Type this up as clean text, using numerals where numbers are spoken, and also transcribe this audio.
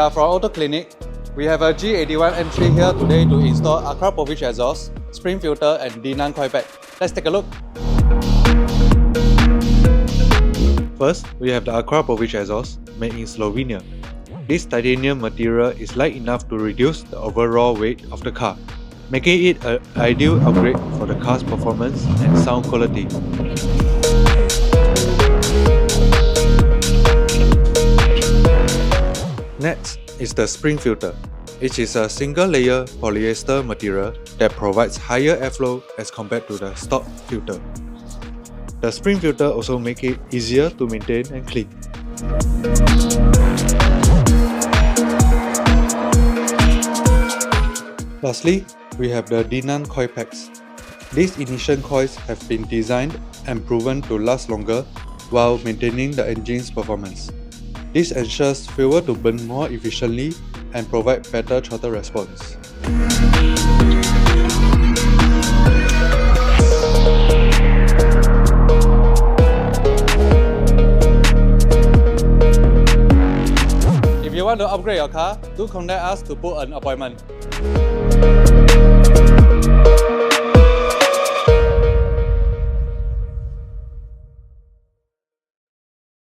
are from Autoclinic. We have a G81 M3 here today to install Akrapovic Exhaust, spring filter and Dinan Coil pack. Let's take a look. First, we have the Akrapovic Exhaust made in Slovenia. This titanium material is light enough to reduce the overall weight of the car, making it an ideal upgrade for the car's performance and sound quality. Next is the spring filter. It is a single-layer polyester material that provides higher airflow as compared to the stock filter. The spring filter also makes it easier to maintain and clean. Lastly, we have the Dinan Coil packs. These ignition coils have been designed and proven to last longer while maintaining the engine's performance. This ensures fuel to burn more efficiently and provide better throttle response. If you want to upgrade your car, do contact us to book an appointment.